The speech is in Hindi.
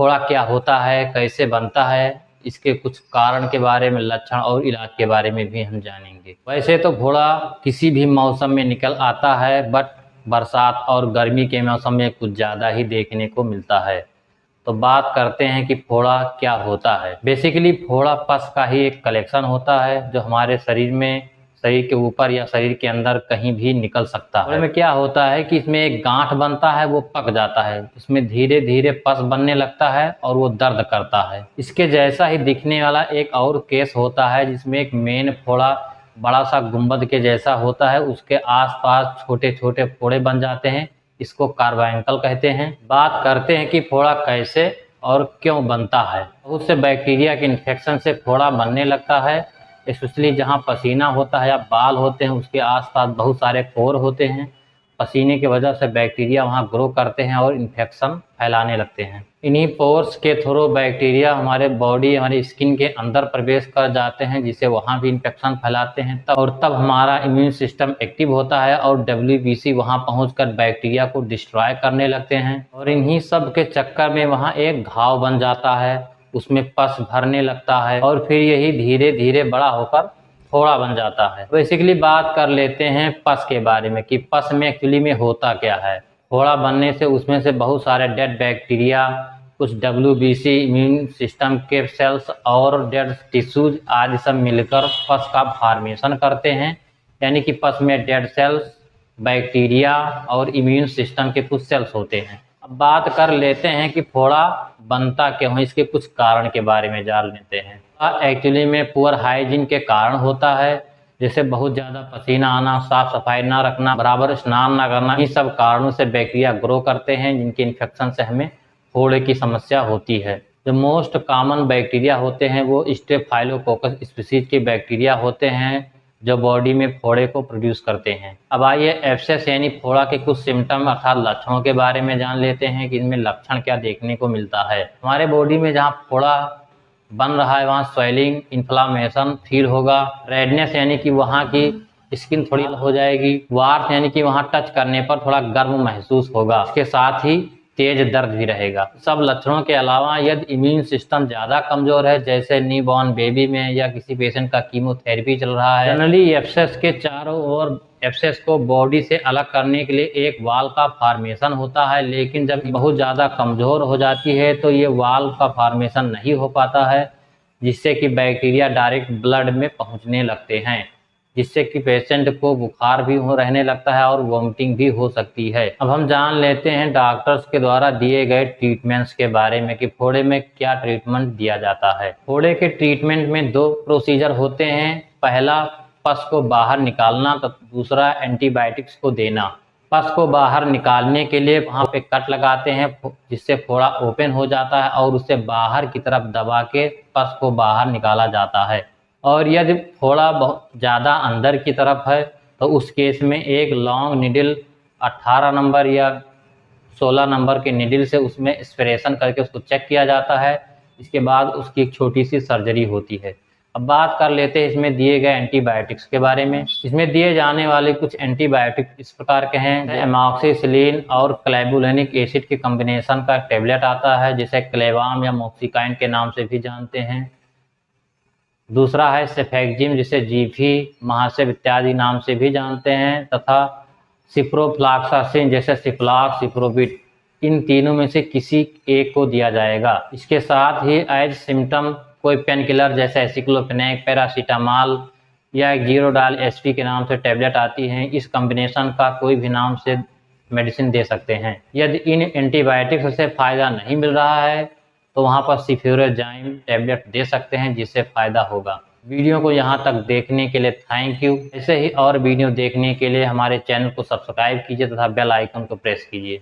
फोड़ा क्या होता है, कैसे बनता है, इसके कुछ कारण के बारे में, लक्षण और इलाज के बारे में भी हम जानेंगे। वैसे तो फोड़ा किसी भी मौसम में निकल आता है, बट बरसात और गर्मी के मौसम में कुछ ज़्यादा ही देखने को मिलता है। तो बात करते हैं कि फोड़ा क्या होता है। बेसिकली फोड़ा पस का ही एक कलेक्शन होता है जो हमारे शरीर के ऊपर या शरीर के अंदर कहीं भी निकल सकता है। में क्या होता है कि इसमें एक गांठ बनता है, वो पक जाता है, इसमें धीरे धीरे पस बनने लगता है और वो दर्द करता है। इसके जैसा ही दिखने वाला एक और केस होता है जिसमें एक मेन फोड़ा बड़ा सा गुंबद के जैसा होता है, उसके आसपास छोटे छोटे फोड़े बन जाते हैं, इसको कार्बाइकल कहते हैं। बात करते हैं कि फोड़ा कैसे और क्यों बनता है। बहुत से बैक्टीरिया के इन्फेक्शन से फोड़ा बनने लगता है, स्पेशली जहाँ पसीना होता है या बाल होते हैं उसके आसपास बहुत सारे पोर होते हैं। पसीने की वजह से बैक्टीरिया वहाँ ग्रो करते हैं और इन्फेक्शन फैलाने लगते हैं। इन्हीं पोर्स के थ्रू बैक्टीरिया हमारे हमारी स्किन के अंदर प्रवेश कर जाते हैं, जिससे वहाँ भी इन्फेक्शन फैलाते हैं। तब हमारा इम्यून सिस्टम एक्टिव होता है और WBC वहाँ पहुँचकर बैक्टीरिया को डिस्ट्रॉय करने लगते हैं। और इन्हीं सब के चक्कर में वहाँ एक घाव बन जाता है, उसमें पस भरने लगता है और फिर यही धीरे धीरे बड़ा होकर फोड़ा बन जाता है। बेसिकली बात कर लेते हैं पस के बारे में कि पस में एक्चुअली में होता क्या है। फोड़ा बनने से उसमें से बहुत सारे डेड बैक्टीरिया, कुछ WBC इम्यून सिस्टम के सेल्स और डेड टिश्यूज आदि सब मिलकर पस का फॉर्मेशन करते हैं। यानी कि पस में डेड सेल्स, बैक्टीरिया और इम्यून सिस्टम के कुछ सेल्स होते हैं। अब बात कर लेते हैं कि फोड़ा बनता क्यों है, इसके कुछ कारण के बारे में जान लेते हैं। एक्चुअली में पुअर हाइजीन के कारण होता है, जैसे बहुत ज़्यादा पसीना आना, साफ सफाई ना रखना, बराबर स्नान ना करना, इन सब कारणों से बैक्टीरिया ग्रो करते हैं, जिनके इन्फेक्शन से हमें फोड़े की समस्या होती है। जो मोस्ट कॉमन बैक्टीरिया होते हैं वो स्टेफाइलोकोकस स्पीशीज के बैक्टीरिया होते हैं जो बॉडी में फोड़े को प्रोड्यूस करते हैं। अब आइए एब्सेस यानी फोड़ा के कुछ सिम्टम अर्थात लक्षणों के बारे में जान लेते हैं कि इनमें लक्षण क्या देखने को मिलता है। हमारे बॉडी में जहाँ फोड़ा बन रहा है वहाँ स्वेलिंग, इन्फ्लामेशन फील होगा। रेडनेस यानी कि वहाँ की स्किन थोड़ी हो जाएगी। वार्म यानी कि वहाँ टच करने पर थोड़ा गर्म महसूस होगा। इसके साथ ही तेज दर्द भी रहेगा। सब लक्षणों के अलावा यदि इम्यून सिस्टम ज़्यादा कमज़ोर है, जैसे न्यूबॉर्न बेबी में या किसी पेशेंट का कीमोथेरेपी चल रहा है, जनरली एब्सेस के चारों ओर एब्सेस को बॉडी से अलग करने के लिए एक वाल का फॉर्मेशन होता है। लेकिन जब बहुत ज़्यादा कमज़ोर हो जाती है तो ये वाल का फॉर्मेशन नहीं हो पाता है, जिससे कि बैक्टीरिया डायरेक्ट ब्लड में पहुँचने लगते हैं, जिससे कि पेशेंट को बुखार भी रहने लगता है और वोमिटिंग भी हो सकती है। अब हम जान लेते हैं डॉक्टर्स के द्वारा दिए गए ट्रीटमेंट्स के बारे में कि फोड़े में क्या ट्रीटमेंट दिया जाता है। फोड़े के ट्रीटमेंट में 2 प्रोसीजर होते हैं। पहला पस को बाहर निकालना, तो दूसरा एंटीबायोटिक्स को देना। पस को बाहर निकालने के लिए वहाँ पे कट लगाते हैं, जिससे फोड़ा ओपन हो जाता है और उससे बाहर की तरफ दबा के पस को बाहर निकाला जाता है। और यदि फोड़ा बहुत ज़्यादा अंदर की तरफ है तो उस केस में एक लॉन्ग निडल 18 नंबर या 16 नंबर के निडल से उसमें एस्पिरेशन करके उसको चेक किया जाता है। इसके बाद उसकी एक छोटी सी सर्जरी होती है। अब बात कर लेते हैं इसमें दिए गए एंटीबायोटिक्स के बारे में। इसमें दिए जाने वाले कुछ एंटीबायोटिक इस प्रकार के हैं। एमॉक्सिसिलिन और क्लेबुलिनिक एसिड के कम्बिनेशन का टेबलेट आता है, जिसे क्लेवाम या मोक्सिकाइन के नाम से भी जानते हैं। दूसरा है सेफेक्जिम, जिसे जीफी, महासेब इत्यादि नाम से भी जानते हैं, तथा सिप्रोफ्लॉक्सासिन जैसे सिफ्लॉक्स, सिप्रोबिट, इन तीनों में से किसी एक को दिया जाएगा। इसके साथ ही एज सिम्टम कोई पेन किलर जैसे एसिक्लोफेनेक, पैरासीटामॉल या जीरोडाल एसपी के नाम से टैबलेट आती हैं। इस कॉम्बिनेशन का कोई भी नाम से मेडिसिन दे सकते हैं। यदि इन एंटीबायोटिक्स से फ़ायदा नहीं मिल रहा है तो वहाँ पर सिफ्यूराज़ाइम टैबलेट दे सकते हैं, जिससे फ़ायदा होगा। वीडियो को यहाँ तक देखने के लिए थैंक यू। ऐसे ही और वीडियो देखने के लिए हमारे चैनल को सब्सक्राइब कीजिए तथा बेल आइकन को प्रेस कीजिए।